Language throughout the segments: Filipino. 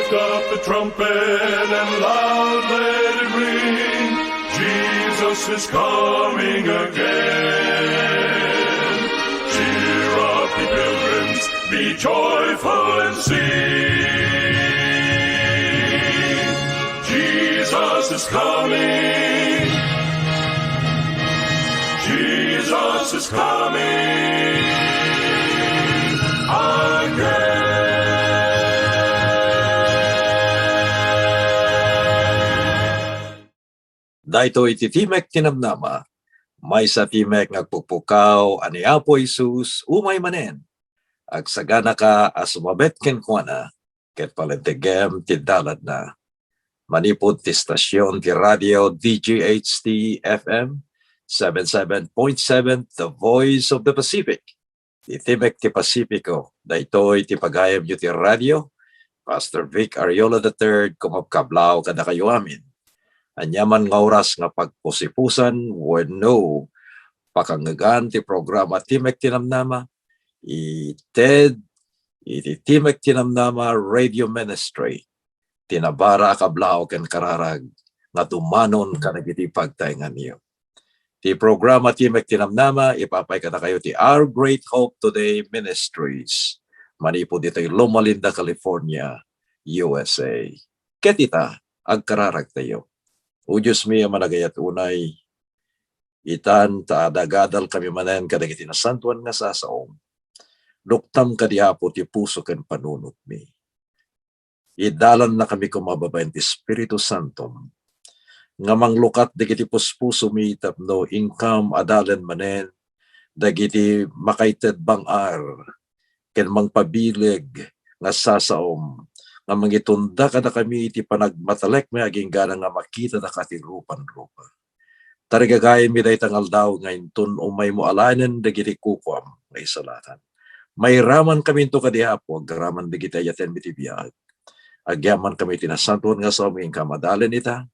Lift up the trumpet and loud let it ring. Jesus is coming again. Cheer up, ye pilgrims, be joyful and sing. Jesus is coming. Jesus is coming again. Daytoy iti Timek Tinamnama, may sa Timek ngagpupukaw ani Apo Isus umay manen. Ag sagana ka asumabet ken kuana, ket palentegem ti dalad na. Manipod ti stasyon ti radio DGHT FM 77.7 The Voice of the Pacific. Ti Timek ti Pasipiko, daytoy ti pagayam yu ti radio. Pastor Vic Ariola III kumapkablaw kada kayo amin. Anyaman nga oras nga pagpusipusan wenno pakangagan ti programa Timek Tinamnama iti Timek Tinamnama Radio Ministry tinabara kablaw ken kararag nga tumanon kanagiti pagtayngan niyo. Ti programa Timek Tinamnama ipapay kada kayo ti Our Great Hope Today Ministries manipod dito'y Loma Linda, California, USA. Ketita agkararag tayo. O Diyos mi, managayat unay, itan taadagadal kami manen kadagiti nasantuan nga sasaom. Luktam kadiapo ti puso ken panunot mi. Idalan na kami kumababayan ti Espiritu Santo. Nga manglukat dagiti puspuso mi tapno income adalan manen, dagiti makaited bangar, ken mangpabilig nga sasaom. Nga mangitunda kada kami iti panagmatalek may aging gana nga makita na kati rupan-rupa. Tarigagayin mi day tangal daw nga intun umay mo alanan dagiti kukwam nga isalatan. May raman kami ito kadihapo, agraman dagiti ayaten mi ti biyag. Agyaman kami tinasantuan nga sa aming kamadalin ita,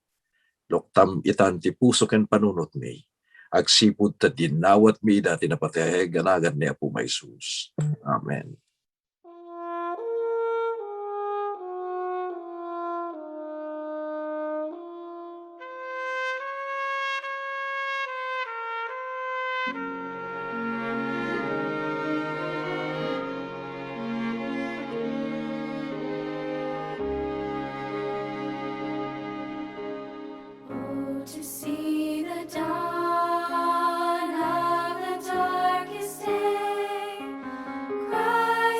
loktam itan ti puso ken panunot mi. Agsipud ta dinawat mi dati napatay ganagan ni Apo Maisus. Amen. To see the dawn of the darkest day, Christ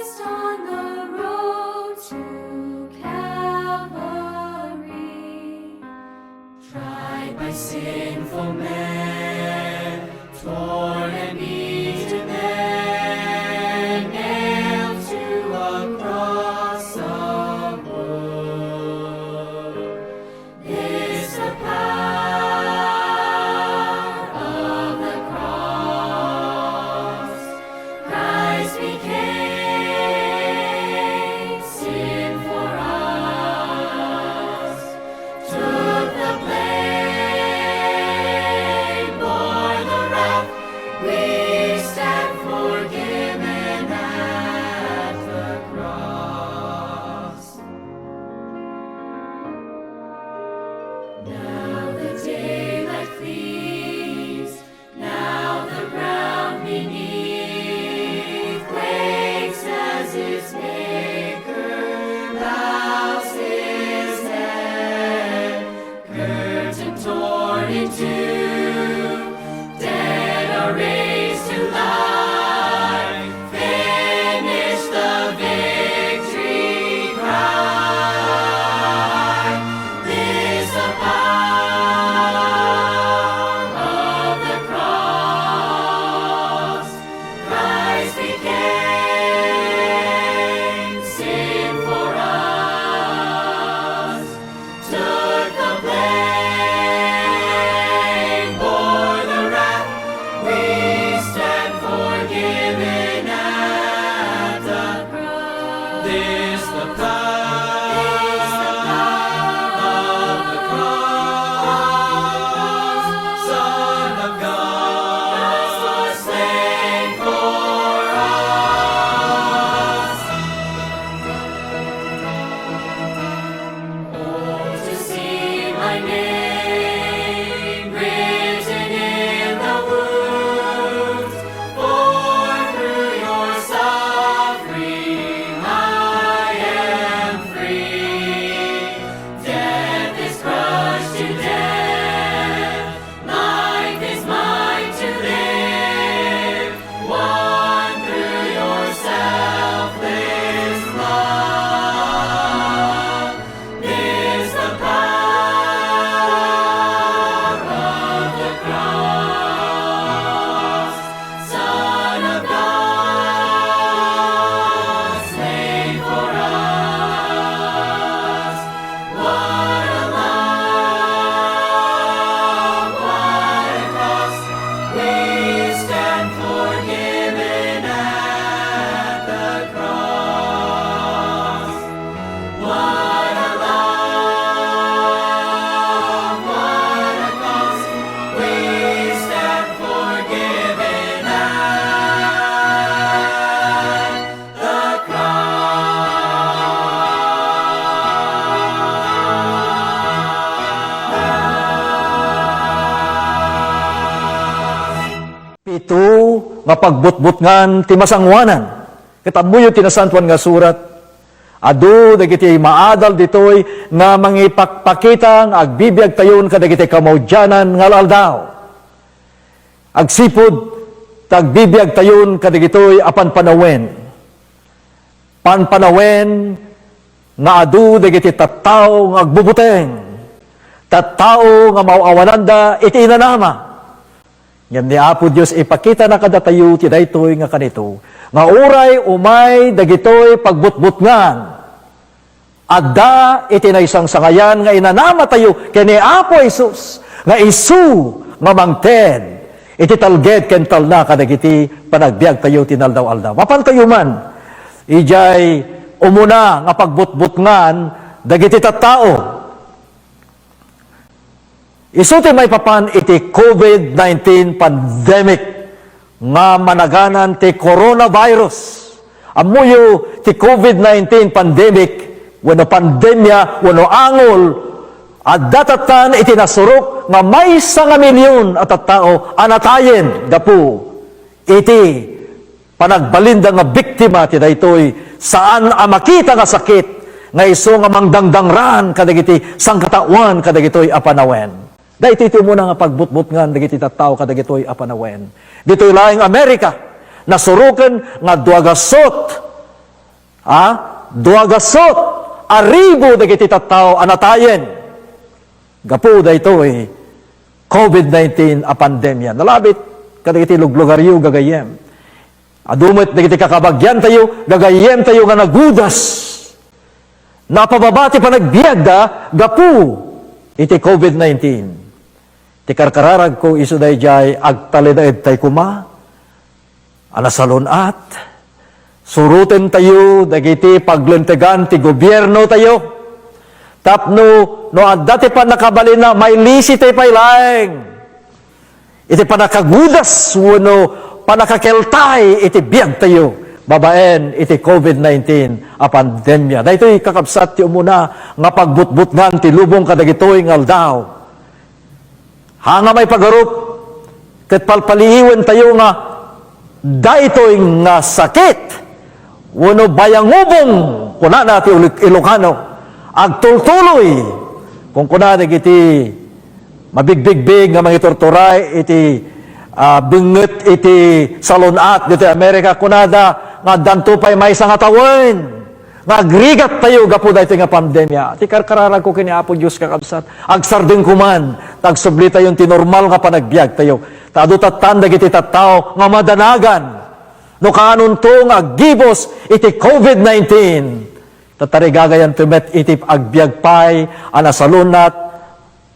pagbutbutngan ti masangwanan. Kitamuyo tinasantuan nga surat, adu dagiti maadal ditoy nga mangipakpakita nga agbibiyag tayon kadagiti kamawdyanan nga aldaw. Agsipod tagbibiyag tayon kadagitoy apan panawen. Panpanawen nga adu dagiti tattao nga agbubuteng. Tattao nga mauawananda iti inanama. Ngem ni Apo Dios ipakita na kadatayo ti daytoy nga kanito. Nga uray umay dagitoy pagbutbutngan. Adda iti naysang sangayan nga inanama tayo kani Apo Jesus nga isu nga mangted. Iti talged ken talna kadagiti panagbiag tayo tinaldaw-aldaw. Mapan tayo man ijay umuna nga pagbutbutngan dagiti tattao. Isuti may papan iti COVID-19 pandemic nga managanan ti coronavirus. Amuyo ti COVID-19 pandemic wano pandemya wano angol at datatan iti nasurok nga may 1 milyon at tattao anatayen gapu iti panagbalinda nga biktima ti daytoy saan makita nga sakit nga iso nga mangdangdangran kadagiti sangkatawan kadagitoy apanawen. Dahiti ito muna nga pagbutbutngan dagiti tattao kadagitoy apanawen. Ditoy laing Amerika nasuruken nga duagasot aribo dagiti tattao anatayen. Gapu daytoy COVID-19 a pandemya. Nalabit kadagiti luglugaryo gagayem. Adumit dagiti kakabagyan tayo gagayem tayo nga nagudas. Napababati pa nagbiagda gapu iti COVID-19. Ti karkararag ko iso dayjay agtalidaed tay kuma anasalunat suruten tayo dagiti paglentegan ti gobyerno tayo tapno no adda ti panakabalin na may lisi tay paylaeng iti panakagudas wenno panakakeltay iti biag tayo babaen iti COVID-19 a pandemya. Daytoy kakabsat ti umuna nga pagbutbutngan ti lubong kadagitoy nga aldaw. Hanga may pagarup, ket palpalihiwen tayo nga daytoy nga sakit, wano bayangubong, kuna na ti Ilocano, agtultuloy, kung kuna na iti mabigbigbig nga mga torturay, iti binget iti salunat, dito Amerika, kunada nga dantupay may sangatawin, nga agrigat tayo gapu dayto nga pandemya. Ti karkararag ko kini Apo Dios kakabsat. Agsardeng kuman, tagsubli tayo ti normal nga panagbiag tayo. Tado tatan dagiti tattao nga madanagan. No kanon to nga gibos iti COVID-19. Tatarigagayan tumet iti agbiag pay anasalunat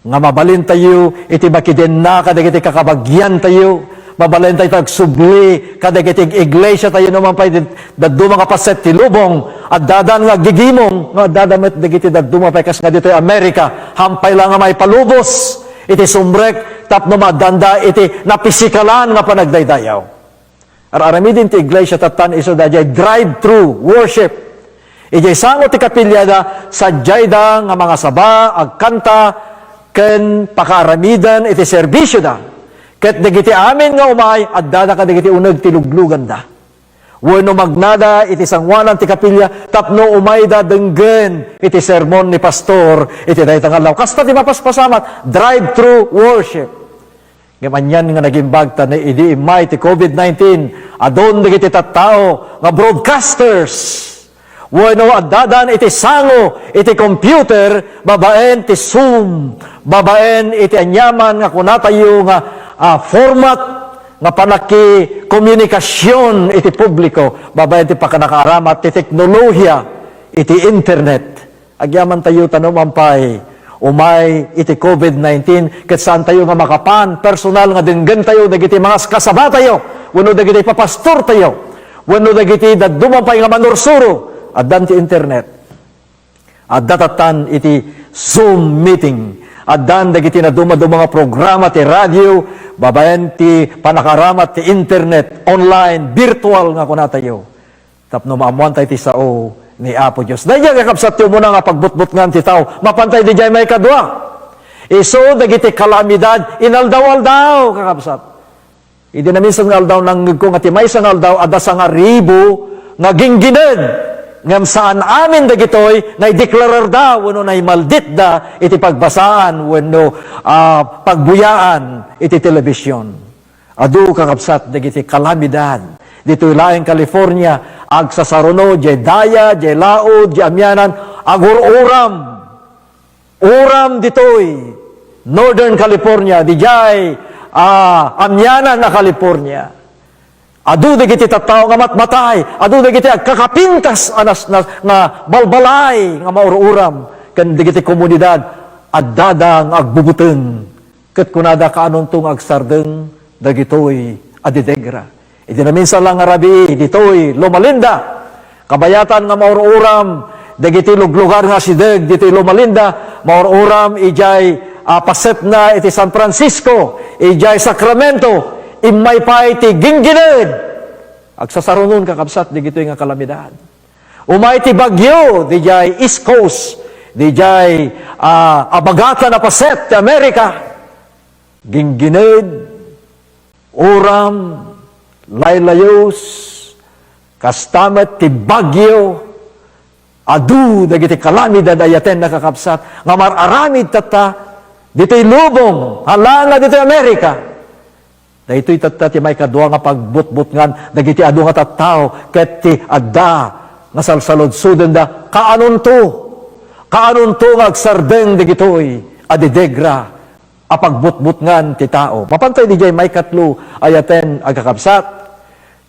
nga mabalin tayo iti makiden na kadagiti kakabagyan tayo. Mabalin tayo tagsubli kadagiti iglesia tayo naman pay daduma nga paset ti lubong at dadan nga gigimong nga dadamit dagiti daduma pay kas nga dito Amerika hampay lang nga may palubos iti sumrek tapno madanda iti napisikalan nga panagdaydayaw. Aramidin ti iglesia tatan iso dayjay drive-thru worship. Ijay sango ti kapilyada sadyay da nga mga saba agkanta ken pakaaramidan iti serbisyo da. Ket dagiti amin nga umay at dada ka dagiti uneg ti luglugan da. Wenno magnada iti sangwanan ti kapilya tapno umay da denggen iti sermon ni pastor iti daytang adlaw. Kasta ti mapaspasamat drive-thru worship. Gamanyan nga naging bagta ni idi imay ti COVID-19 adon dagiti tattao nga broadcasters. Wenno addadan iti sango iti computer babaen ti Zoom babaen iti anyaman nga kunatayo nga format nga panaki komunikasyon iti publiko babaen ti pakanakaaramat ti teknolohiya iti internet agyaman tayo tanumampay umay iti COVID-19 ket saan tayo nga makapan personal nga denggen tayo dagiti mga kasaba tayo wenno dagiti papastor tayo wenno dagiti daddumampay nga manursuro addan ti internet addatatan iti Zoom meeting addan dagiti na dumaduma nga programa ti radio babaen ti panakaramat ti internet online virtual nga kuna tayo tapno maamuan tayo ti sao ni Apo Dios dayjay kakabsat ti umuna nga pagbutbutngan ti tao mapantay dijay may kadua iso dagiti kalamidad inaldaw-aldaw kakabsat Idi na minsan nga aldaw nang ko nga timay sa nga aldaw ada sa nga ribo nga ginggined ngam saan amin dagitoy nga ideklarar da wenno nay maldit da iti pagbasaan wenno pagbuyaan iti telebisyon. Adu kakabsat dagiti kalamidad ditoy laeng California ag sa saruno jay daya jay laod jay amyanan agur-uram ditoy Northern California di jay amyanan na California. Adu dagiti tattao nga matmatay, adu dagiti agkakapintas anas nga balbalay nga maururam ken dagiti komunidad addadang agbubuten ket kunada kaanon tong agsardeng dagitoy adidegra. Idi na minsan lang nga rabi ditoy Lomalinda kabayatan nga maururam dagiti luglugar nga sideg ditoy Lomalinda maururam ijay paset na iti San Francisco ijay Sacramento imay pa iti ginggined agsasarunon kakabsat di gitoy nga kalamidad. Umay ti bagyo di jay East Coast di jay abagatan na paset ti Amerika ginggined uram laylayos kastamet ti bagyo adu dagiti kalamidad ayaten nakakabsat nga mararamid tata dito'y lubong halanga dito'y Amerika. Dahito'y tata ti may kadwa nga pagbutbutngan dagiti adu nga tattao ket ti adda nga salsalod-suden da kaanon to nga agsardeng dagitoy adidegra apagbutbutngan ti tao. Mapantay di jay may katlo ayaten agkakabsat.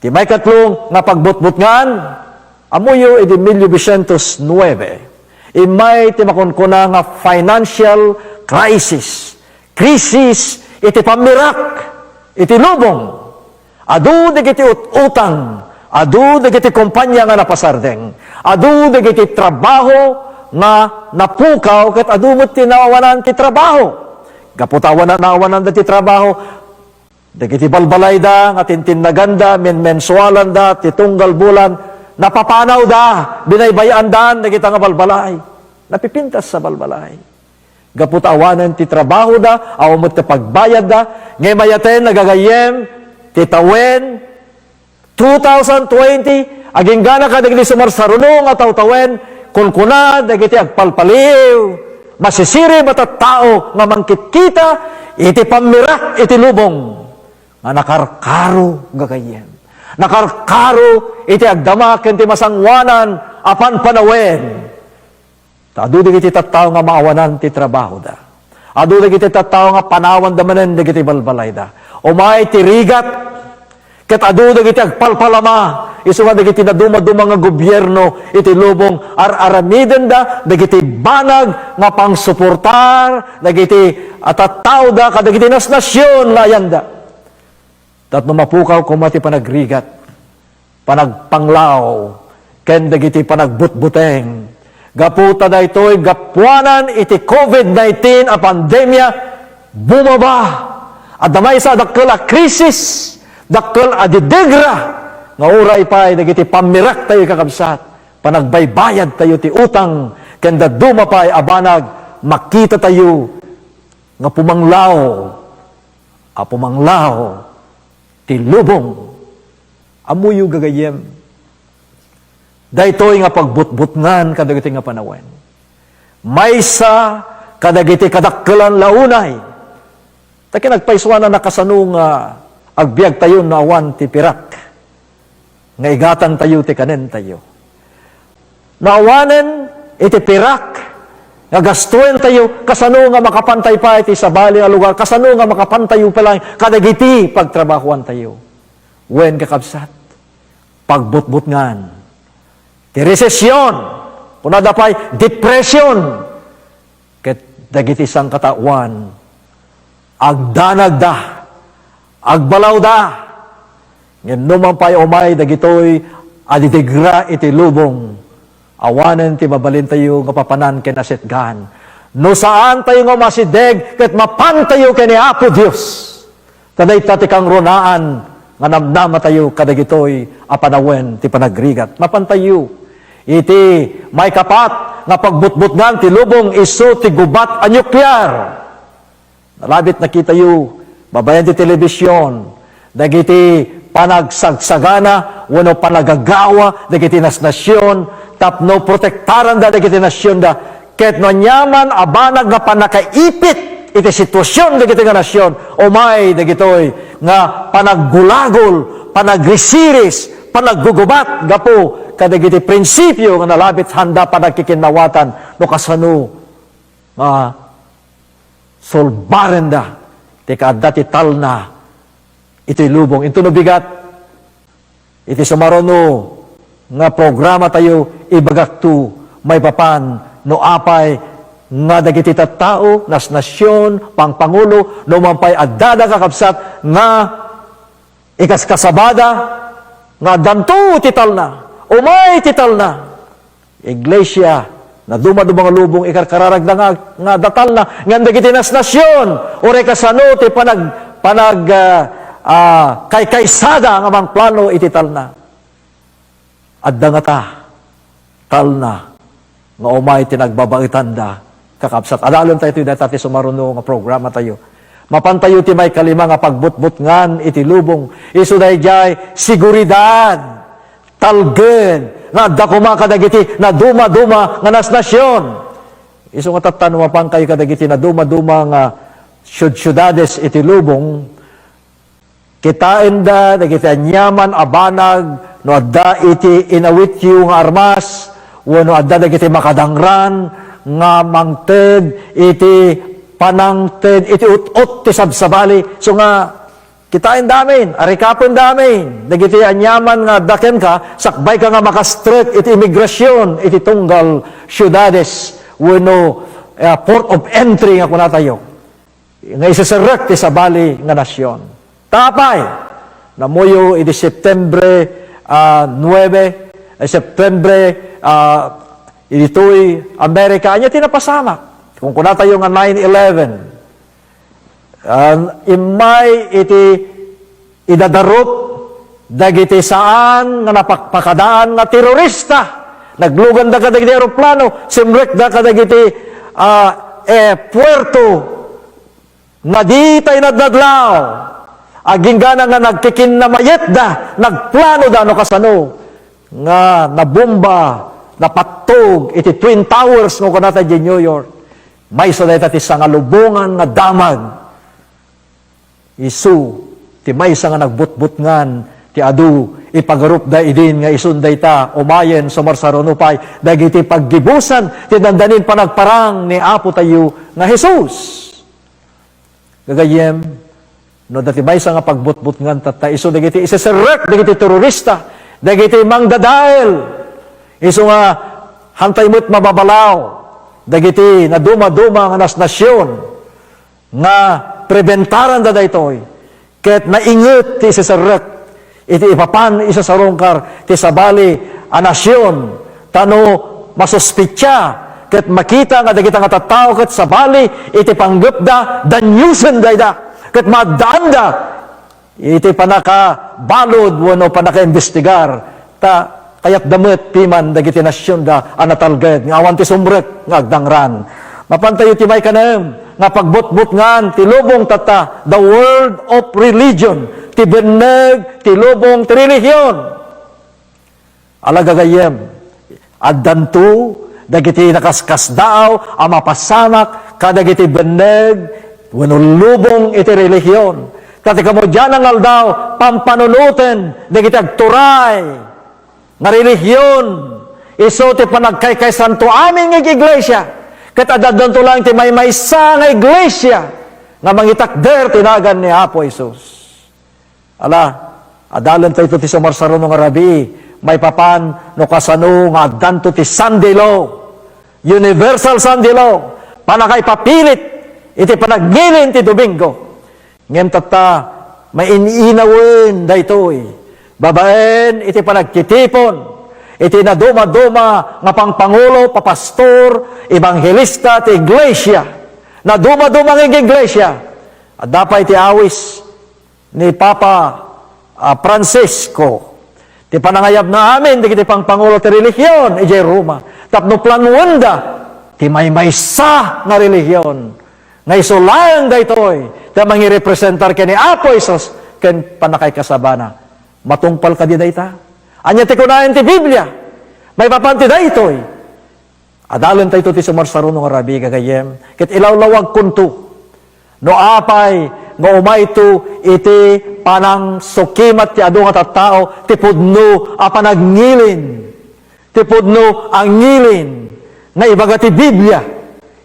Ti may katlo nga pagbutbutngan amuyo edi 1909. Imay ti makunkuna nga financial crisis iti pamirak iti lubong adu dagiti utang adu dagiti kumpanya nga napasardeng adu dagiti trabaho nga napukaw ket adu met tinawanan ti trabaho gaputawan na nawanan da ti trabaho dagiti balbalay da nga tintinnagan da mensualan da ti tunggal bulan napapanaw da binaybayan da dagiti nga balbalay napipintas sa balbalay gaputawanan ti trabaho da, awamot ti pagbayad da, ngay mayaten nagagayem, titawen, 2020, aging gana ka dagli sumarsaruno nga tawtawen, kunkuna, dagiti agpalpaliw, masisiri matattao nga mangkitkita, iti pamirak, iti lubong, nga nakarkaro gagayem. Nakarkaro, iti agdamaken ti masangwanan, apan panawen, adu dagiti tattao nga maawanan ti trabaho da. Adu dagiti tattao nga panawan da manen dagiti balbalay da. Umay ti rigat ket adu dagiti agpalpalama isu nga dagiti naduma-duma nga gobyerno iti lubong aramiden da dagiti banag nga pangsuportar dagiti tattao da kadagiti nasnasyon layan da. Tatno mapukaw kumati panagrigat panagpanglaw ken dagiti panagbutbuteng gaputa da ito'y gapuanan iti COVID-19 a pandemya bumaba at damay sa dakkel a krisis dakkel a didegra nga uray pa'y dagiti pamirak tayo kakabsat panagbaybayad tayo ti utang kenda duma pa'y abanag makita tayo nga pumanglaw ti lubong amuyo gagayem daytoy nga pagbutbutngan kadagiti nga panawen. Maysa kadagiti kadakkelan launay. Taki nagpaiswa na nakasano nga agbiag tayo na awan ti pirak. Nga igatan tayo ti kanen tayo. Naawanen iti pirak nga gastuin tayo kasano nga makapantay pa iti sabali nga lugar kasano nga makapantayo pa lang kadagiti pagtrabahuan tayo. Wen kakabsat pagbutbutngan ti resesyon, kunada pa'y depression, ket dagiti sang katawan, agdanag da, agbalaw da, ngem numan pa'y umay, dagitoy, adidegra iti lubong, awanen ti mabalin tayo nga papanan kenasetgan, no saan tayo nga masideg, ket mapan tayo kini Apo Diyos, taday tatikang runaan, nga namnama tayo kadagitoy, apanawen ti panagrigat, mapan tayo, iti may kapat nga pagbutbutngan ti lubong isu ti gubat a nuclear. Nalabit nakita yu, babayan ti telebisyon, dagiti panagsagsagana, wano panagagawa, dagiti nasyon, tapno protektaran da dagiti nasyon da, ket no nyaman abanag nga panakaipit iti sitwasyon dagiti nga nasyon, umay dagitoy nga panaggulagol, panagrisiris, panaggugubat, gapo, kadagiti prinsipyo nga nalabit handa panagkikinawatan, no kasano, solbaren da, ti kaadda ti talna, ito'y lubong. Ito no bigat, iti sumarono, nga programa tayo, ibagak tu, may papan, no apay, nga dagiti tattao, nas nasyon, pangpangulo, no mampay addada kakabsat, nga ikaskasabada, nga danto tital na, umay tital na, iglesia, na dumadumang lubong ikarkararag na nga datal na, nga dagiti nas nasyon, ore kasano ti kay kaysada nga mang plano iti tal na. Adda nga ta, tal na, nga umay tinagbabagitan da, kakabsat. Adalon tayo ito dati sumaruno nga programa tayo. Mapantayo ti may kalima nga pagbutbut ngan iti lubong. Isu dayjay seguridad, talgen, nga dakuma kadagiti na duma-duma nga nasnasyon. Isu nga tatanwa pang kayo kadagiti na duma-duma nga syudades iti lubong, kitain da, dagiti anyaman, abanag, no adda iti inawityo nga armas, wano adda dagiti makadangran, nga mangted, iti panangted, iti ut-ut, ti sabsabali. So nga, kitain damin, arikapon damin, dagiti anyaman nga daken ka, sakbay ka nga makastrek, iti imigrasyon, iti tunggal syudades, wano port of entry nga kunatayo. Nga isasarek ti sabali nga nasyon. Tapay, namuyo iti Septembre 9, Septembre ito'y Amerika, anya tinapasamak. Kung kuna tayo nga 9/11, imay iti idadarup, dagiti saan nga napakpakadaan nga terorista, naglugan da kadagiti aeroplano, simrek da kadagiti puerto, nga di tayo nadadlaw, aging gana nga nagkikinnamayet da, nagplano da, no kasano, nga nabomba, napatog, iti Twin Towers, no kunata di New York, may so dahil ti sangalubungan nga damag, isu, ti may nga nagbutbut ngan, ti adu, ipagarup da idin, nga isunday ta, umayen, sumarsarunupay, dagiti paggibusan, ti dandanin panagparang ni Apo tayo, nga Jesus. Gagayem, no dati may nga pagbutbut ngan tata, iso dagiti isasarek, dagiti terorista, dagiti mangdadael, iso nga hantay mo't mababalaw, dagiti na duma-duma nga nasnasyon, nga prebentaran da daytoy, ket nainget ti isasarek, iti ipapan isasarongkar, ti sabali a nasyon, tano masuspitya, ket makita nga dagita nga tattao ket sabali iti panggepda danyusen dayda ket maddaan da iti panakabalod wenno panakaimbestigar ta kayat damet piman dagiti nasyon da anatalged nga awan ti sumrek nga agdangran. Mapantayo ti may kanem nga pagbutbut ngan ti lubong tata, the world of religion, ti beneg ti lubong ti relihiyon. Alagagayem addanto dagiti nakaskas daw, ang mapasamak, kadagiti beneg, wenno lubong iti relihiyon. Kati kamo dyan ang aldaw, pampanunuten, dagiti agturay, nga relihiyon, iso ti panagkaykay santo aming iglesia, kat adadonto lang ti may maysa nga iglesia, nga mangitakder tinagan ni Apo Isus. Ala, adalan tayo ti sumarsaron ng Arabi, may papan no kasano nga addanto ti Sunday law, universal Sunday law, panakay papilit iti panagnilin ti Domingo. Ngem tata may iniinawin daytoy, babaen iti panagkitipon, iti naduma-duma nga pangpangulo, papastor, ebanghelista ti iglesia, naduma-duma ng iglesia, at dapat iti awis ni Papa Francisco, ti panangayab na amin, di kiti pangpangulo ti relihiyon, ijay Roma. Tapno planuanda, ti may-maysa nga relihiyon. Nga isulang da itoy, ti mangirepresentar kini Apo Isos, ken panakay kasabana. Matungpal ka di dayta. Anya ti kunayan ti Biblia. May papanti daytoy. Adalan tayo ti sumarsaron ng arabi gagayem. Ket ilawlawag kunto. No apay, nga umayto iti panang sukimat ti adu nga tattao, ti pudno a panagnilin. Ti pudno ang ngilin. Nga ibaga ti Biblia.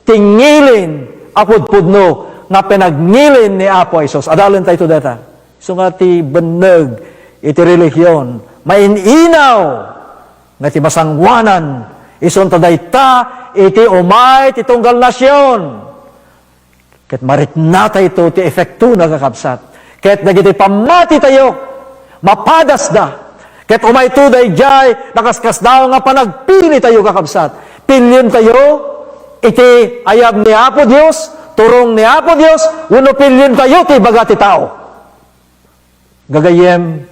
Ti ngilin apod pudno nga pinagnilin ni Apo Isos. Adalan tayo data. So nga ti beneg iti relihiyon. Maininaw nga ti masangwanan. Ison tadayta iti umay ti tunggal nasyon. Ket marit na tayo ti efekto na kakabsat. Ket nagiti pamati tayo, mapadas da. Ket umay to dayjay nakaskas daw nga panagpili tayo kakabsat. Pilyon tayo, iti ayab ni Apo Dios, turong ni Apo Dios, uno pilyon tayo ti baga ti tao. Gagayem,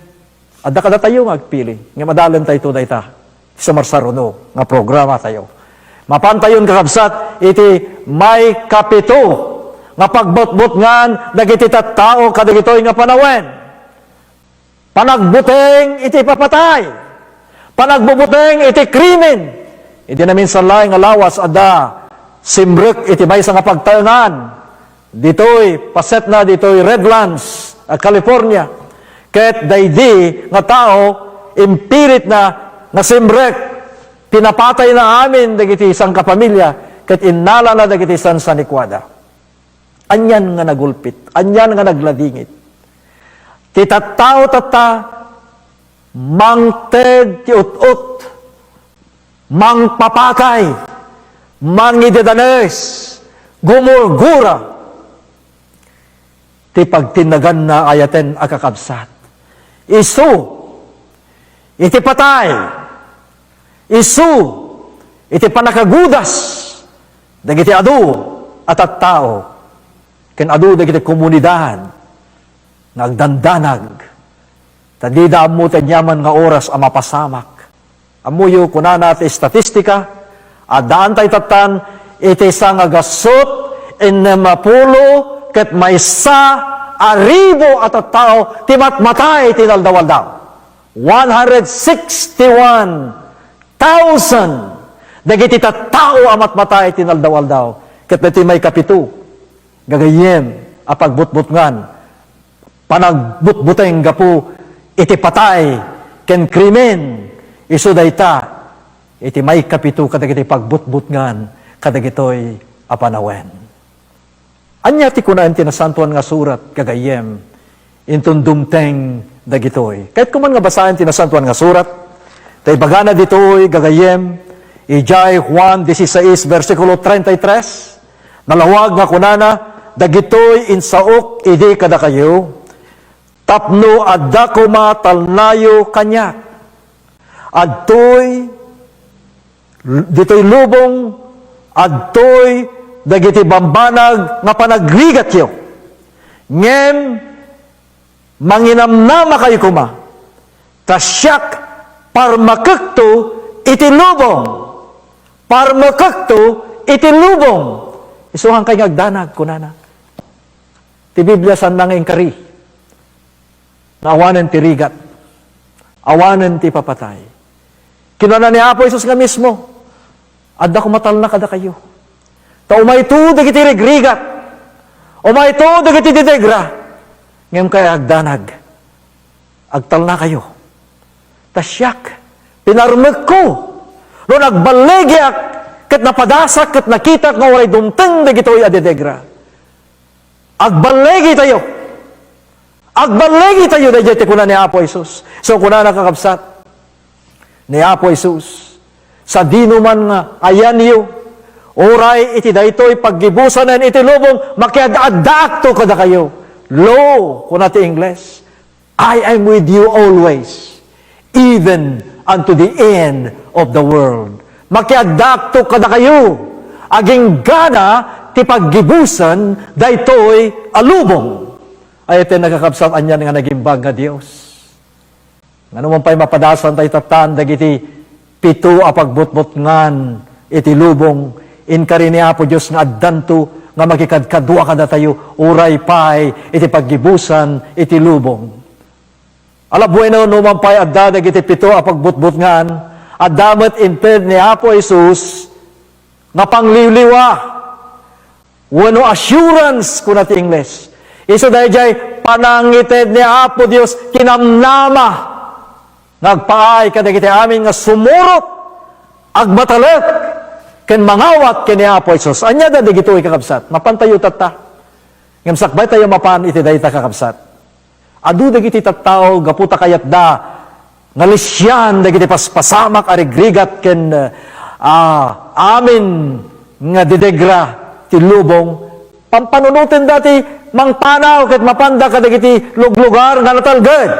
adda kada tayo nga agpili. Nga madalan tayo to dayta. Sa marsaruno nga programa tayo. Mapantayon kakabsat, iti may kapito nga pagbutbut ngan dagiti tattao kadagitoy nga panawen. Panagbuteng iti papatay. Panagbubuteng iti krimen. Iti namin sa laing nga lawas ada simbrek iti baysa nga pagtayonan. Ditoy paset na ditoy Redlands, California. Ket daydi nga tao impirit na nga simbrek pinapatay na amin dagiti isang kapamilya ket innala na dagiti isang sanikwada. Anyan nga nagulpit, anyan nga nagladingit. Ti tattao tata mangted ti ut-ut, mangpapakay, mangidedanes, gumurgura. Ti pagtinagan na ayaten akakabsat. Isu, iti patay, isu, iti panakagudas, dagiti adu at tao, ken adu dagiti komunidad, nagdandanag, tadida amu tanyaman nga oras ang mapasamak. Amuyo kunana ti statistika, adaan tay tatan, iti isang agasot, enemapulo, ket maysa, aribo at tao, timatmatay tinaldawaldaw. 161,000 dagiti tattao amat matay tinaldawaldaw. Ket dati may kapito gagayem a pagbutbutngan panagbutbuteng gapu iti patay ken krimen isu dayta iti may kapito kadagiti pagbutbutngan kadagitoy a panawen. Anya ti kunaan ti nasantuan nga surat gagayem intun dumteng dagitoy. Kahit kuman nga basahin ti nasantuan nga surat, tay bagana ditoy gagayem ijay Juan 16 versikulo 33, nalawag nga kunana dagitoy insaok idi kada kayo tapno adda kuma talnayo kanya. Adtoy ditoy lubong adtoy dagiti bambanag nga panagrigat yo. Ngem manginamnama kayo kuma. Tasyak parmakakto iti lubong. Parmakakto iti lubong. Isuhang kayo ngagdanag kunana. Ti Biblia san nanging kari. Awanen ti rigat. Awanen ti papatay. Kinana ni Apo Isus nga mismo. Adda kumatal na kada kayo. Ta umay to dagiti regrigat. Umay to dagiti didegra. Ngem kay agdanag. Agtal na kayo. Tasyak. Pinarmek ko. No nagbalegyak ket napadasak ket nakita nga walay dumteng dagitoy a didegra. Agbalegi tayo. Agbalegi tayo dayjay ti kuna ni Apo Isus. So kuna nakakabsat ni Apo Isus sa dinuman nga ayan niyo oray iti daytoy paggibusanen iti lubong makiaddaak to kada kayo. Lo, kuna ti English, I am with you always, even unto the end of the world. Makiaddaak to kada kayo. Aging gana ti paggibusan daytoy alubong. Ay iti nakakabsat anyan nga nagimbag nga Dios. Ngano man pa'y mapadasan tayo tatan dagiti pito a pagbutbut ngan iti lubong in kari ni Apo Dios nga addanto nga makikadkadwa kada tayo uray pay iti paggibusan iti lubong. Ala bueno numan pay adda dagiti pito a pagbutbutngan addamet inted ni Apo Jesus nga pangliwliwa wano assurance kuna ti English. Isu dayjay panangited ni Apo Dios kinamnama nagpaay kadagiti amin nga sumurot agbatalek ken mangawat ken ni Apo Jesus. Anya da digitoy kakabsat mapantayo tatta. Ngem sakbay tayo mapan iti dayta kakabsat. Adu dagiti tattao gaputa kayat da ngalisyan dagiti paspasamak arigrigat ken amin nga didegra ti lubong pampanunutin dati mangpanaw ket mapanda kadagiti luglugar nga natalged.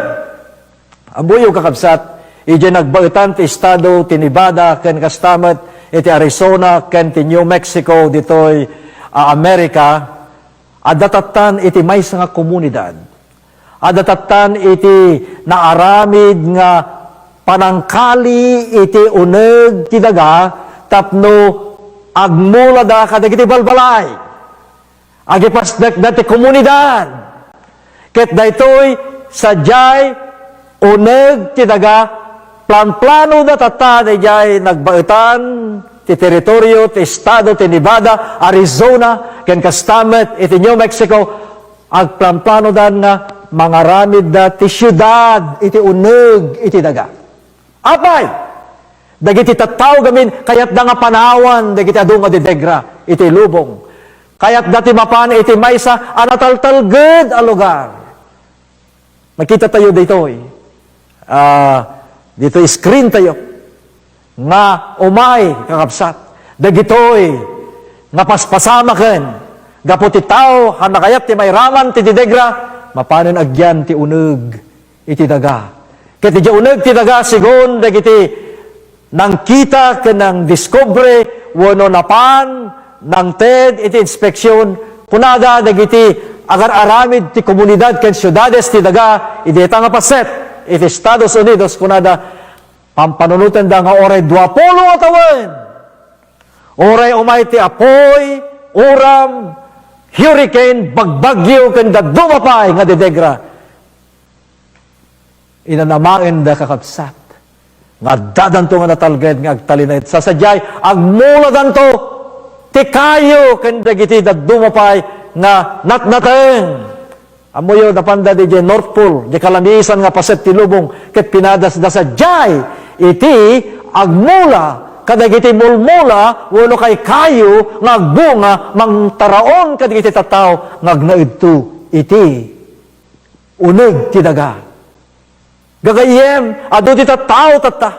Ambuyo kakabsat ije nagbaetan ti estado ti Nevada ken kastamet iti Arizona ken ti New Mexico ditoy Amerika adatatan iti maysa nga komunidad. Adatatan iti naaramid nga panangkali iti uneg ti daga tapno agmula da kadagiti balbalay. Agipasdak dati komunidad. Ket daytoy sadyay uneg ti daga plan-plano da tata dayjay nagbaetan ti teritoryo ti estado ti Nevada, Arizona ken kastamet iti New Mexico agplan-plano dan nga mangaramid da ti syudad iti uneg iti daga. Apay dagiti tattao gamin kayat da nga panawan dagiti adu nga didegra iti lubong. Kayat dati mapan iti maysa anataltalged a lugar. Makita tayo ditoy. Ditoy screen tayo nga umay kakabsat. Dagitoy nga paspasamaken gaputi tao hanakayat ti mayraman ti didegra mapanen agyan ti uneg iti daga. Ket ti uneg ti daga sigon dagiti nangkita ken nang diskobre wenno napan nang ted iti inspeksyon kunada dagiti agar-aramid ti komunidad ken syudades ti daga iti nga paset iti Estados Unidos kunada pampanunutan da nga oray 20 a tawen. Oray umay ti apoy, uram, hurricane, bagbagyo, ken dadumapay nga didegra. Inanamaen da kakabsat. Nga dadanto nga natalged nga agtalinay. Sasadyay, agmuladan to, ti kayo, ken dagiti dadumapay nga natnateng. Amoyo napanda di North Pole, di kalamisan nga paset ti lubong, ket pinadas da sadyay, iti agmula, kadagiti mulmula, wano kay kayo, nga agbunga, mangtaraon kadagiti tattao, nga agnaidto, iti uneg ti daga. Gagayem, adu ti tattao tatta,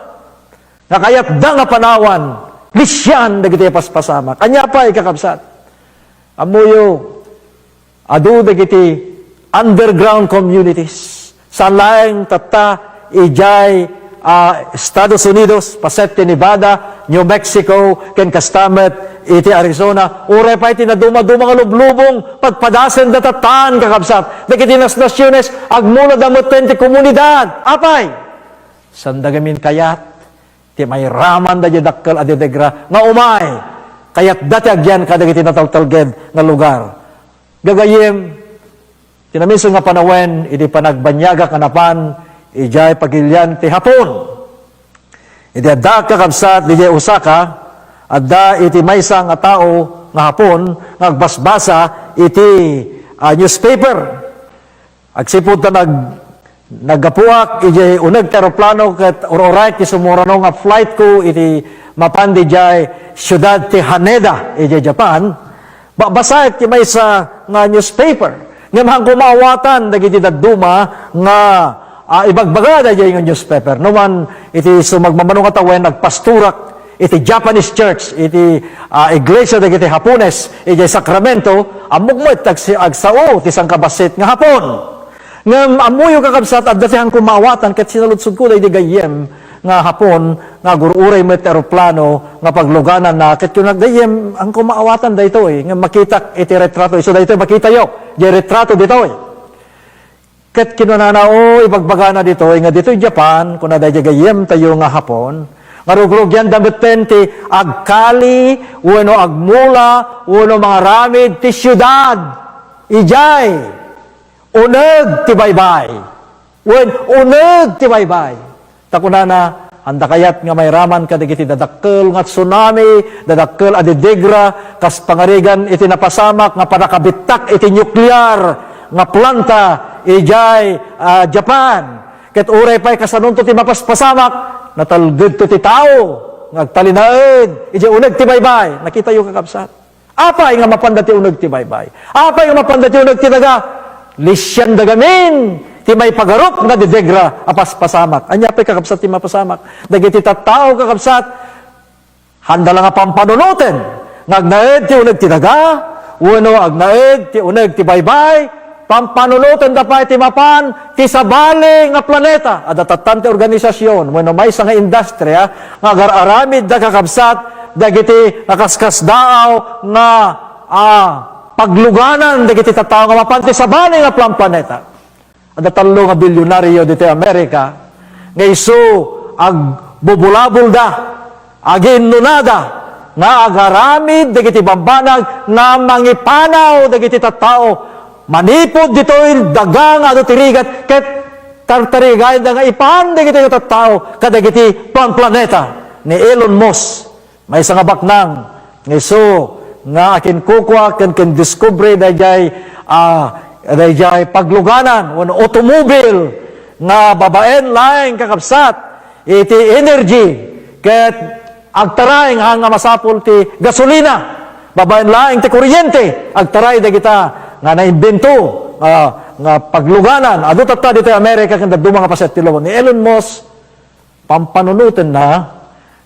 nga kayat da nga panawan, lisyan dagiti paspasama. Kanya pa kakabsat. Amoyo, adu dagiti underground communities. Sa laing tatta, ijay, Estados Unidos, paset ti Nevada, New Mexico, ken kastamet, iti Arizona, uray pa iti naduma-duma nga lublubong, pagpadasen datatan kakabsat, dagiti nasyones, agmula damutin ti komunidad, apay, sandagamin kayat, ti may raman da dakkel adidegra, nga umay, kayat dati agyan kadagiti nataltalged nga lugar. Gagayem, tinamiso nga panawen, iti panagbanyaga kanapan, ijay pagilyan ti hapon. Iti adda kakabsat, di Osaka, adda iti maysa nga tao nga hapon, nagbasbasa iti newspaper. Agsipod ta naggapuak, iti uneg teroplano, ket oray ti sumurano nga flight ko, iti mapan di jay syudad ti Haneda, iti Japan, babasa iti maysa nga newspaper. Ngamang kumawatan dagiti dadduma nga ibagbaga da jay nga newspaper. Numan iti sumagmamanong atawen nagpasturak iti Japanese church, iti iglesia dagiti Hapones, iti Sacramento, amugmet agsao ti sangkabasit nga hapon. Ngam amuyo kakabsat at datihan kumawatan ket sinaludsod ko daydi gayem nga hapon nga gururay met eroplano nga pagluganan na ket yung nagdayem ang kumaawatan daytoy nga makita iti retrato iso daytoy makita yo di retrato ditoy ket kinunana o ibagbaga na ditoy nga ditoy Japan kuna daydi gayem tayo nga hapon Ngarugrugyan damit ti agkali, wano agmula, wano mga ramid ti syudad. Ijay, uneg ti baybay. Uneg ti baybay. Takunana, anda kayat nga may raman kadagiti dadakkel nga tsunami, dadakkel adidegra, kas pangarigan iti napasamak nga panakabitak iti nuklear nga planta, ijay Japan. Ket uray pa'y kasanunto ti mapaspasamak, natalged to ti tao, ngagtalinaed, ijay uneg ti baybay. Nakita yung kakabsat. Apay nga mapanda ti uneg ti baybay. Apay nga mapanda ti uneg ti daga. Lisyan dagamin, ti may pagarup nga didegra apas pasamak. Anya pa'y kakabsat ti mapasamak. Dagiti tattao kakabsat, handa lang nga pampanunutin. Ngagnaed ti uneg ti daga, uno agnaed ti uneg ti baybay, pampanunutin da pa iti mapan ti sabali nga planeta. Adatatan ti organisasyon, uno may sa nga industriya, nga agar-aramid da kakabsat, dagiti nakaskas daaw nga pagluganan dagiti tattao nga mapanti sa bali nga planeta. Ada talo nga bilyonaryo dito Amerika nga isu ag bubulabul da agin nunada nga agaramid dagiti bambanag nga mangipanaw dagiti tattao manipod ditoy daga nga adu tirigat ket tartarigay da nga ipan dagiti tattao kadagiti planeta ni Elon Musk. May isang baknang, ngiso, nga akin kukwa, ken discovery dayjay pagluganan, wano automobile, nga babaen laing kakabsat, iti energy, ket agtaray nga masapul ti gasolina, babaen laing ti kuryente, agtaray da kita, nga naimbento, nga pagluganan, adu tatta dito Amerika, kanda dumang paset ti lawon. Ni Elon Musk, pampanunutin na,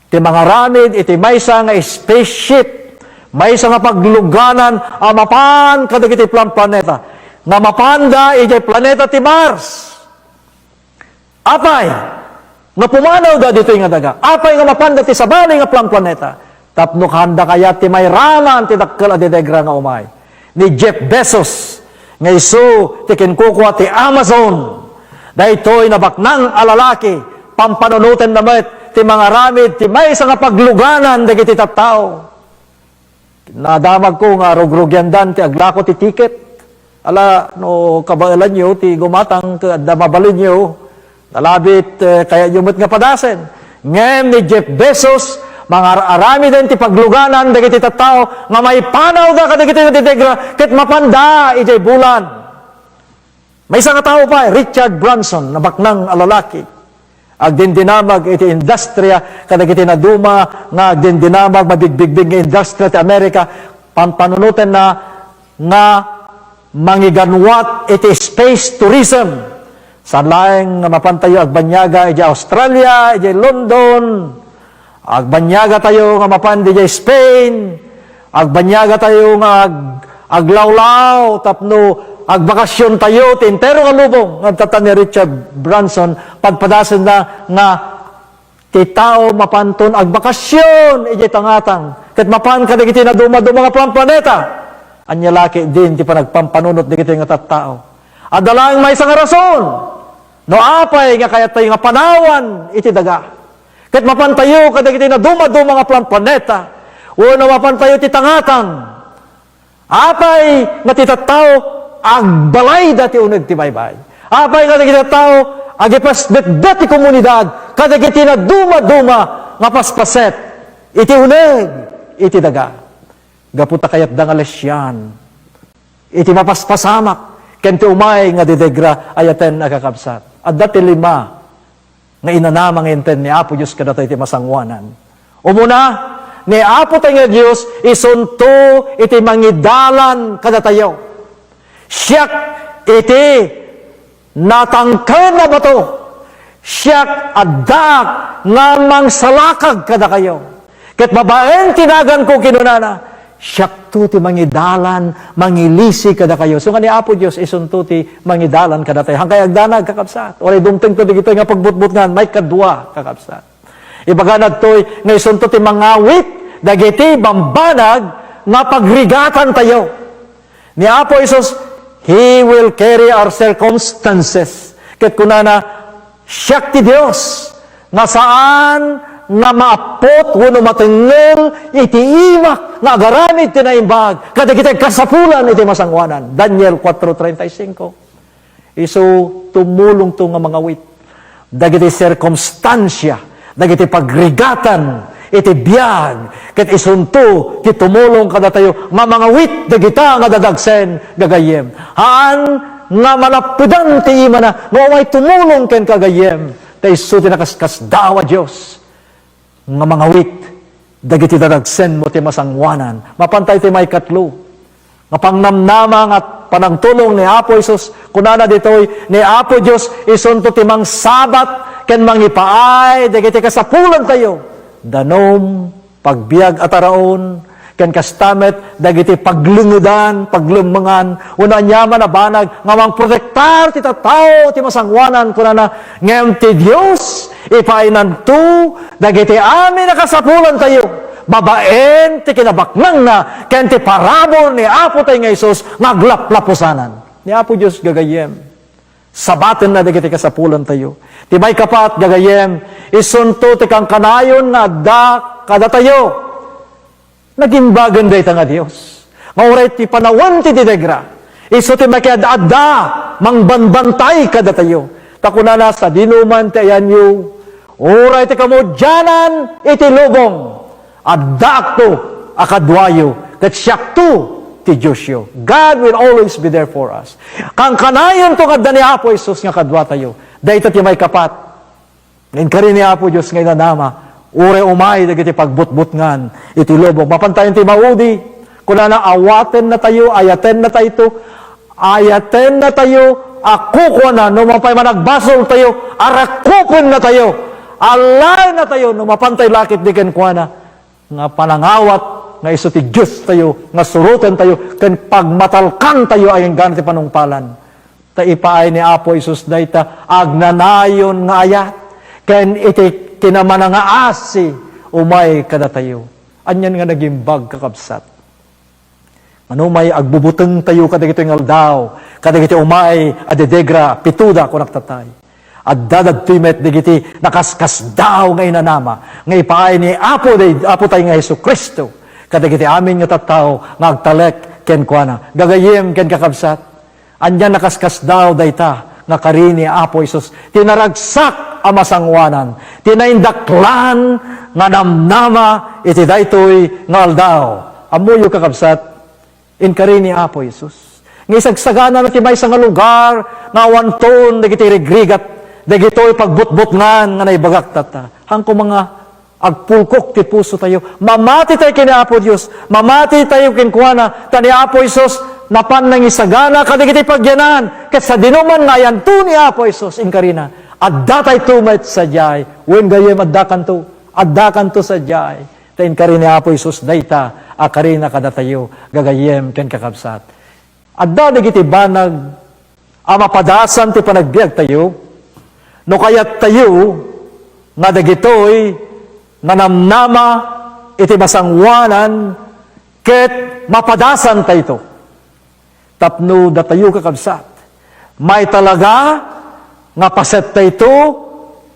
ti mga ramid, iti maysa nga spaceship, maysa nga pagluganan, mapan kadagiti planeta, nga mapanda, iti planeta ti Mars. Apay, nga pumanaw da dito nga daga, apay nga mapanda ti sabali nga planeta, tapno handa kaya ti may raman, ti dakkel adidegra nga umay. Ni Jeff Bezos, nga isu, ti kinkukwa ti Amazon, daytoy nabaknang alalaki, pampanunutin namet, ti mga ramid, ti may nga pagluganan, dagiti tattao. Nadamag ko nga rugrugyandan, ti aglako ti ticket. Ala, no, kabalan nyo, ti gumatang, damabalin nyo, nalabit, kaya yumot nga padasen. Ngem ni Jeff Bezos, mga aramid din ti pagluganan, dagiti tattao, nga may panaw da, kadagiti natidegra, ket mapanda, ijay bulan. May isang tao pa, Richard Branson, nabaknang alalaki. Agdindinamag iti industriya kadagiti na duma nga agdindinamag mabigbigbig nga industriya ti Amerika pampanunutan na nga mangiganwat iti space tourism sa laing nga mapantayo agbanyaga iti Australia, iti London, agbanyaga tayo nga mapandi iti Spain, agbanyaga tayo nga aglawlaw tapno agbakasyon tayo, tintero nga lubong, nga ni Richard Branson, pagpadasan na nga ti tao mapanton agbakasyon, ijay tangatang, kat mapan ka digiti na duma-duma nga planeta. Anya laki din, ti pa nagpampanunot digiti nga tattao. Adalang may isang rason, no apay nga kaya tayo nga panawan, iti daga. Kat mapantayo ka digiti na duma-duma nga planeta, o na mapantayo ti tangatang, apay nga ti tattao, agbalay dati uneg ti baybay. Apay nga kita tao, agipas dati komunidad, kadagiti na duma-duma nga paspaset, iti uneg, iti daga. Gaputa kayat da nga lesyan, iti mapaspasamak, kenti umay nga didegra ayaten agakabsat. At dati 5, nga inanamang inten ni Apo Diyos kadata iti masangwanan. Umuna, ni Apo tayo nga Diyos, isunto iti mangidalan kadatayo. Siyak iti natangken na bato. Siyak adak nga mangsalakag kada kayo. Ket babaen tinagan ko kinunana. Siyak to ti mangidalan, mangilisi kada kayo. So nga ni Apo Diyos isunto ti mangidalan kada tayo. Hangkay agdanag kakabsat. Walay dumteng to digito nga pagbutbut nga may kadwa kakabsat. Ibaganad to'y nga isunto ti mangawit dagiti bambanag nga pagrigatan tayo. Ni Apo Isus, He will carry our circumstances. Ket kunana, siyak ti Dios, nga saan nga maapot wenno matengel iti imak nga agaramid ti naimbag kadagiti kasapulan iti masangwanan. Daniel 4:35. Isu tumulong to nga mga wit dagiti circumstansya, dagiti pagrigatan iti biag ket isunto ti tumulong kada tayo nga mga wit dagita nga dadagsen gagayem. Haan nga malapudan ti ima na nga way tumulong ken kagayem ta isu ti nakaskas dawa Dios nga mga wit dagiti dadagsen mo ti masangwanan. Mapantay ti may katlo nga pangnamnama nga panangtulong ni Apo Isus kunana ditoy ni Apo Dios isunto ti mangsabat ken mangipaay dagiti kasapulan tayo danom pagbiag ataraon ken kastamet dagiti paglungudan paglumangan una nyaman na banag nga mangprotektar ti tattao ti masangwanan kunana ngem ti Dios ipainan tu dagiti amin na kasapulan tayo babaen ti kinabaknang na ken ti parabor ni Apo tayo nga Isus nga aglaplapusanan ni Apo Dios gagayem sabaten na dagiti kasapulan tayo ti may kapat gagayem isunto ti kang kanayon na adda kada tayo nagimbagan dayta nga Dios nga uray ti panawan ti didegra isu ti makiadda mangbanbantay kada tayo takunana sa dinuman ti ayanyo uray ti kamudyanan iti lubong adda akto akadwayo ket siakto ti Diyosyo. God will always be there for us. Kang kanayon to kadda ni Apo Isus nga kadwa tayo. Dayta ti may kapat. Ngin kari ni Apo Dios nga inanama. Ure umay dagiti pagbutbutngan iti lubong. Mapantayon ti maudi. Kunana awaten na tayo, ayaten na tayo to. Ayaten na tayo, ako na, no mapay managbasol tayo, arakupon na tayo. Alay na tayo, no mapantay lakit di ken kuana. Nga panangawat nga isu ti Diyos tayo, nga surutan tayo, ken pagmatalkan tayo ay ang ganti panungpalan. Ta ipaay ni Apo Isus dayta, agnanayon nga ayat, ken iti kinamana nga asi, umay kada tayo. Anyan nga nagimbag kakabsat. Ano may agbubuteng tayo kadagito yung aldaw, kadagito umay, adedegra, pituda, kunak tatay. At dadagtimet digiti nakaskas daw nga inanama, nga ipaay ni Apo tayo nga Hesus Kristo, kadagiti amin nga tattao nga agtalek ken kuana gagayem ken kakabsat anyan nakaskas daw dayta nga karini Apo Isus tinaragsak a masangwanan tinaindaklan nga namnama iti daytoy nga aldaw amuyo kakabsat in karini Apo Isus nga isagsagana na ti maysa nga lugar nga wanton dagiti rigrigat dagitoy pagbutbutngan nga naibagak tata hangko mga agpulkok ti puso tayo. Mamati tayo kini Apo Dios. Mamati tayo kinkuana. Tani Apo Isus, napan nang isagana, kadigiti pagyanan. Ket sa dinuman nga yan, to ni Apo Isus, inkarina. Adda tayo tumet sa jay. Wen gayem addakan to sa jay. Ta inkarin ni Apo Isus, dayta, akarina kada tayo, gagayem, ken kakabsat. Adda digiti banag, amapadasan ti panagbiag tayo, no kayat tayo, nga dagitoy, nga namnama iti masangwanan ket mapadasan tayo. Tapno datayo kakabsat. May talaga nga paset tayo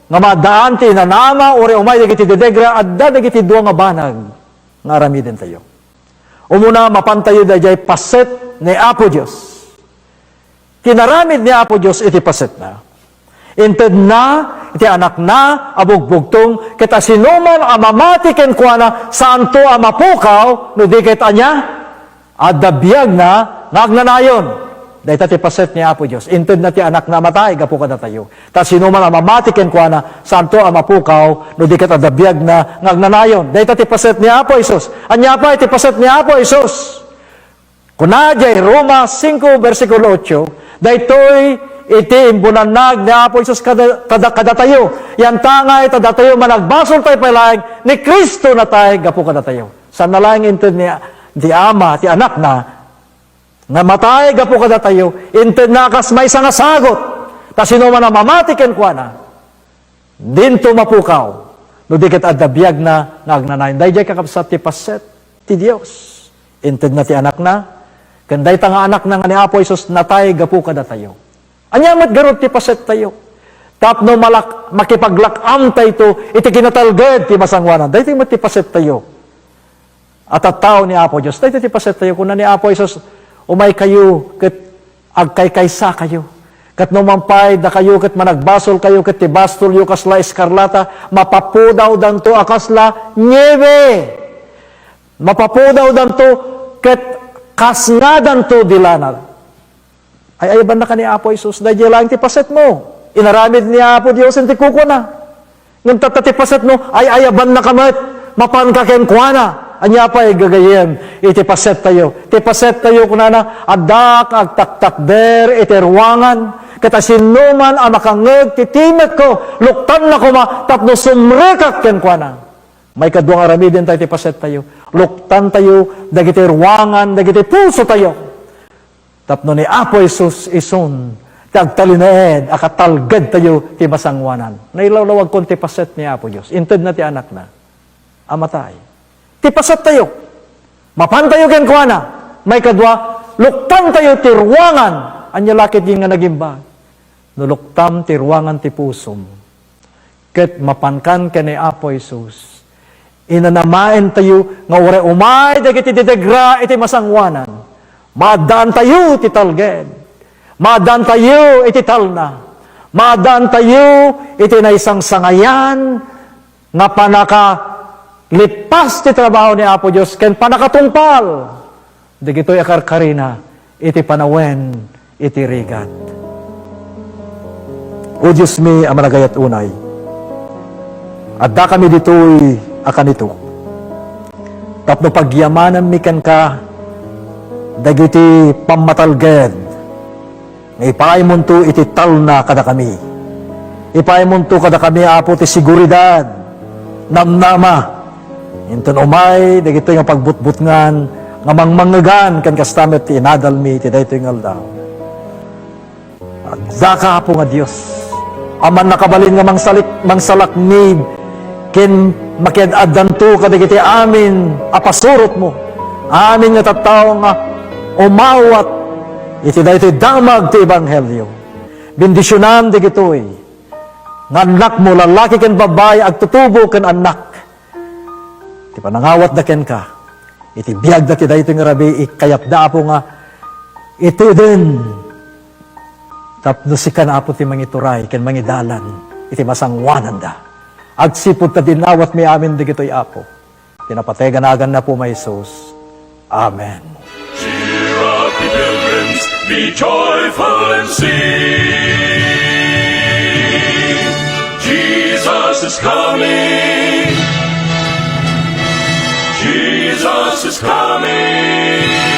nga madaan ti nanama ore umay dagiti dedegra adda dagiti duwa nga banag nga aramiden tayo. Umuna mapantayo dayjay paset ni Apo Dios. Kinaramid ni Apo Dios iti paset na. Inted na, iti anak na, abugbugtong, kita sinuman amamati ken kuana, saan to amapukaw, no di ket anya, adda biag na, nagnanayon. Dahil ti paset ni Apo Diyos. Inted na ti anak na matay, gapu kada tayo. Ta sinuman amamati ken kuana, saan to amapukaw, no di ket adda biag na, nagnanayon. Dahil ti paset ni Apo Isus. Anya pa, iti paset ni Apo Isus. Kunadjay, Roma 5, versikulo 8, daytoy iti imbunanag ni Apo Isus kada tayo. Yan tangay, tada tayo, managbasol tayo pailaing, ni Kristo na tayo, gapu kada tayo. San nalang inted ni Ama, ti anak na, nga matay, gapu kada tayo, inted na kas may nga sagot, ta sino man na mamatiken kwa na, dinto mapukaw, no di ket adda biag na, nagnanayin. Dayjay kakabsat ti paset, ti Dios. Inted na ti anak na, kanday ta nga anak na nga ni Apo Isus, natay, gapu kada tayo. Anyamat garot ti paset tayo. Tapno makipaglakam tayo ito, iti kinatalged ti masangwanan. Dahil iti matipaset tayo. At at tao ni Apo Diyos, dahil iti paset tayo, kung na ni Apo Isos, umay kayo, kat agkay-kaysa kayo. Kat numampay da kayo, kat managbasol kayo, kat tibastol yu kasla eskarlata, mapapudaw danto akasla niebe. Mapapudaw danto, kat kasngadan to dilanal. Ay ayaban na ka ni Apo Isos, dahil lang ti paset mo. Inaramid ni Apo Diyos, hindi kuko na. Nung tatatipaset mo, ay ayaban na kamat, mapan ka kenkwana. Anya pa gagayen, iti paset tayo. Iti paset tayo kunana, adak, agtaktakder, iti ruangan, katasinuman, amakangeg, titimet ko, luktan na kuma, tapno sumrekak kenkwana. May kaduang aramidin tayo, iti paset tayo. Luktan tayo, dagiti ruangan, dagiti puso tayo. Tapno ni Apo Isus isun, tagtalineed, akatalged tayo, ti masangwanan. Nailawlawag kon ti paset ni Apo Diyos. Inted na ti anak na. Amatay. Ti paset tayo. Mapan tayo kenkwana. May kadwa, luktan tayo ti ruangan. Anya lakit yung nga nagimba. Nuluktam ti ruangan ti pusom. Ket mapankan ka ni Apo Isus. Inanamain tayo nga ure umay dagiti tidegra iti masangwanan. Madaan tayo iti talged. Madaan tayo iti talna. Madaan tayo iti naisang sangayan nga panaka lipas ti trabaho ni Apo Diyos, ken panakatungpal. Digito'y akarkarina, iti panawen, iti rigat. O Diyos mi, amalagayat unay. At da kami dito'y akan ito. Tapno pagyamanan mi ken ka, dagiti pamatalged. Ipaimon to iti talna kada kami. Ipaimon to kada kami, Apo, ti siguridad, namnama, inton umay, dagito yung pagbutbutngan, nga mangmangagan, kan kastamet ti inadalmi, ti dayto yung aldaw. At daka po nga Diyos, aman nakabalin nga mangsalaknib, kin makiadadanto kadagiti amin, apasurot mo, amin nga tattao nga umawat, iti dayto damag ti Ebanghelyo. Bendisyonan digitoy, nga anak mo, lalaki ken babae, agtutubo ken anak, iti panangawat da ken ka, iti biyag da ti dayto nga rabi, ikayap da po nga, iti din, tapno si ka na po ti mangituray, ken mangidalan, iti masangwanan da. Agsipod ta dinawat mi amin digitoy Apo. Tinapateganagan na po may Jesus. Amen. Cheer up, ye pilgrims, be joyful and sing. Jesus is coming. Jesus is coming.